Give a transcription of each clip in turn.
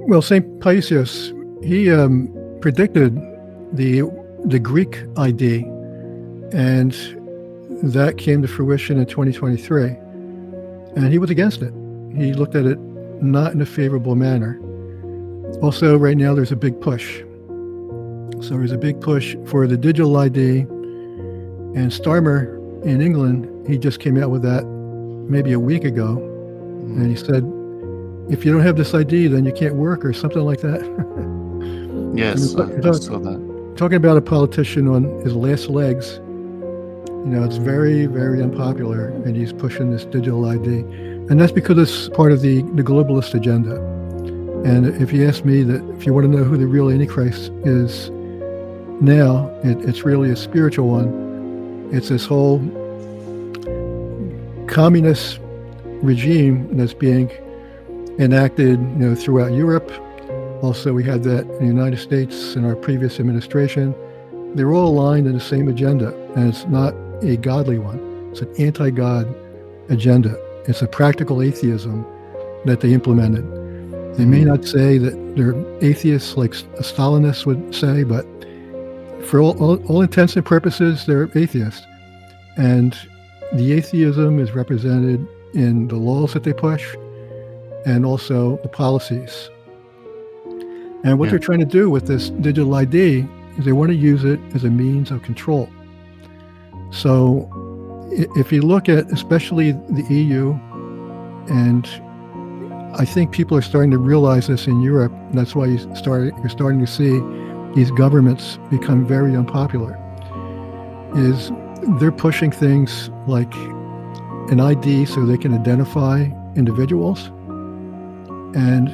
Well, Saint Paisius, he predicted the Greek ID, and that came to fruition in 2023. And he was against it. He looked at it not in a favorable manner. Also, right now there's a big push. So there's a big push for the digital ID, and Starmer in England, he just came out with that maybe a week ago, and he said, if you don't have this ID, then you can't work, or something like that. Yes, I saw that. Talking about a politician on his last legs, it's very, very unpopular, and he's pushing this digital ID. And that's because it's part of the globalist agenda. And if you ask me that, if you want to know who the real Antichrist is now, it's really a spiritual one. It's this whole communist regime that's being enacted, throughout Europe. Also, we had that in the United States in our previous administration. They're all aligned in the same agenda, and it's not a godly one. It's an anti-God agenda. It's a practical atheism that they implemented. They may not say that they're atheists like a Stalinist would say, but for all intents and purposes, they're atheists. And the atheism is represented in the laws that they push and also the policies. And what they're trying to do with this digital ID is they want to use it as a means of control. So if you look at especially the EU, and I think people are starting to realize this in Europe, and that's why you're starting to see these governments become very unpopular, is they're pushing things like an ID so they can identify individuals, and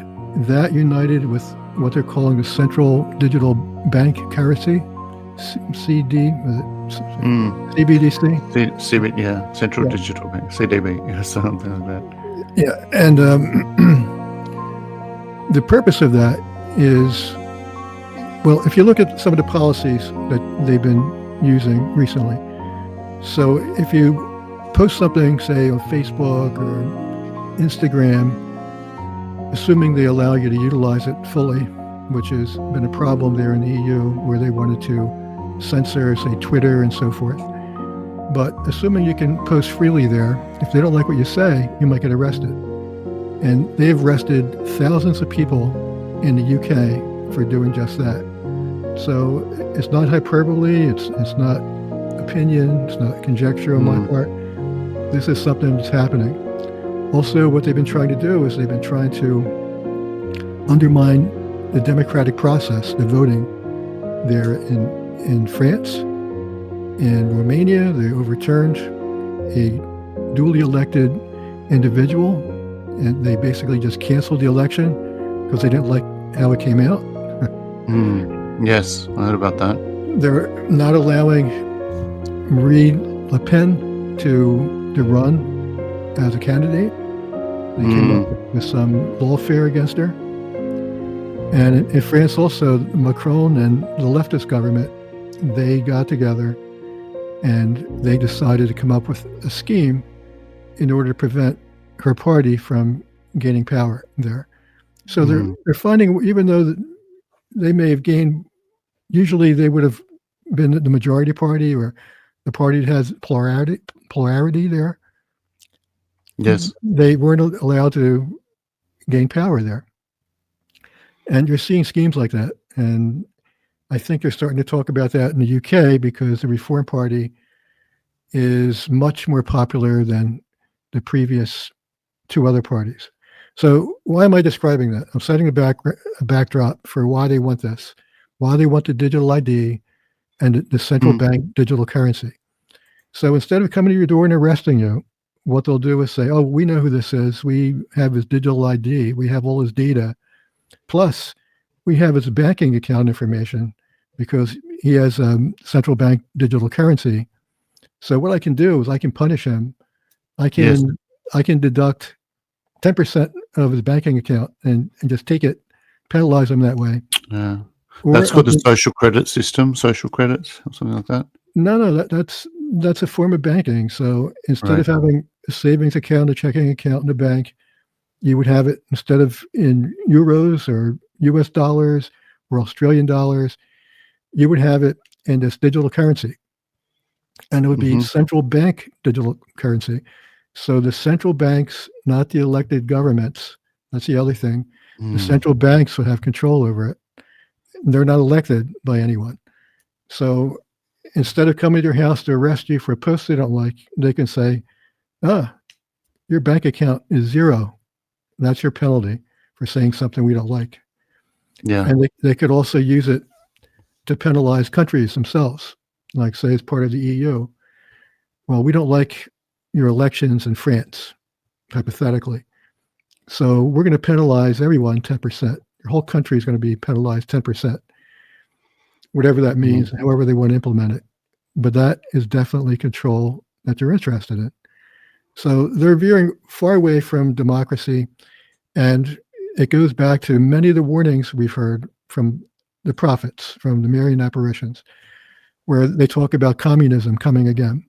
that united with what they're calling the Central Digital Bank Currency, CBDC? Central Digital Bank, CDB, something like that. Yeah, and the purpose of that is, well, if you look at some of the policies that they've been using recently, so if you post something, say, on Facebook or Instagram, assuming they allow you to utilize it fully, which has been a problem there in the EU, where they wanted to censor, say, Twitter and so forth. But assuming you can post freely there, if they don't like what you say, you might get arrested. And they've arrested thousands of people in the UK for doing just that. So it's not hyperbole, it's not opinion, it's not conjecture on my part. This is something that's happening. Also, what they've been trying to do is they've been trying to undermine the democratic process, the voting there in France. In Romania, they overturned a duly elected individual, and they basically just canceled the election because they didn't like how it came out. Yes, I heard about that. They're not allowing Marine Le Pen to run as a candidate. They came up with some lawfare against her. And in France also, Macron and the leftist government, they got together and they decided to come up with a scheme in order to prevent her party from gaining power there. So they're finding, even though they may have gained, usually they would have been the majority party or the party that has plurality there. Yes. They weren't allowed to gain power there. And you're seeing schemes like that. And I think they're starting to talk about that in the UK because the Reform Party is much more popular than the previous two other parties. So why am I describing that? I'm setting a backdrop for why they want this, why they want the digital ID and the central bank digital currency. So instead of coming to your door and arresting you, what they'll do is say, oh, we know who this is. We have his digital ID. We have all his data. Plus, we have his banking account information because he has central bank digital currency. So what I can do is I can punish him. I can deduct 10% of his banking account and just take it, penalize him that way. Yeah. That's called the social credit system, social credits, or something like that? No, that's a form of banking. So instead of having a savings account, a checking account in the bank, you would have it instead of in euros or US dollars or Australian dollars. You would have it in this digital currency. And it would be central bank digital currency. So the central banks, not the elected governments, that's the other thing. The central banks would have control over it. They're not elected by anyone. So instead of coming to your house to arrest you for a post they don't like, they can say, your bank account is zero. That's your penalty for saying something we don't like. Yeah. And they could also use it to penalize countries themselves, like say as part of the EU. Well, we don't like your elections in France, hypothetically. So we're going to penalize everyone 10%. Your whole country is going to be penalized 10%, whatever that means, however they want to implement it. But that is definitely control that they're interested in. So they're veering far away from democracy. And it goes back to many of the warnings we've heard from the prophets, from the Marian apparitions, where they talk about communism coming again.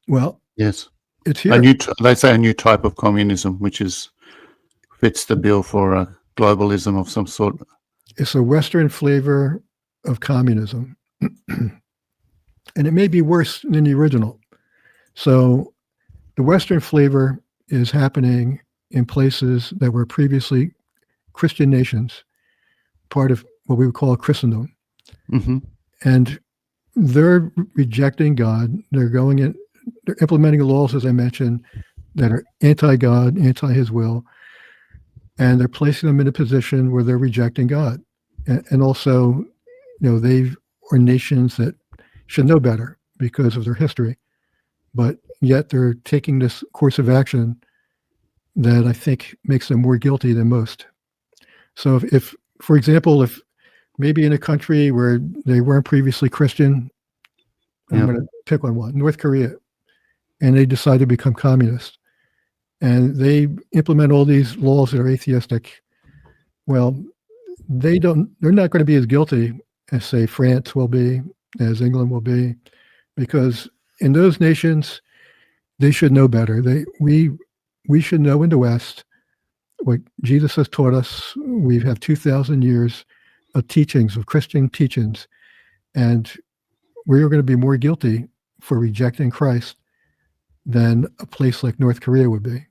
Well, yes, it's here. They say a new type of communism, which fits the bill for globalism of some sort. It's a Western flavor of communism. And it may be worse than the original. So the Western flavor is happening in places that were previously Christian nations, part of what we would call Christendom. And they're rejecting God. They're going in, they're implementing laws, as I mentioned, that are anti-God, anti-his will. And they're placing them in a position where they're rejecting God. And also, they are nations that should know better because of their history. But yet they're taking this course of action that I think makes them more guilty than most. So if for example, if maybe in a country where they weren't previously Christian, I'm going to pick on one, North Korea, and they decide to become communist, and they implement all these laws that are atheistic, well, they're not going to be as guilty as, say, France will be, as England will be, because in those nations, they should know better. We should know in the West what Jesus has taught us. We have 2,000 years of teachings, of Christian teachings, and we are going to be more guilty for rejecting Christ than a place like North Korea would be.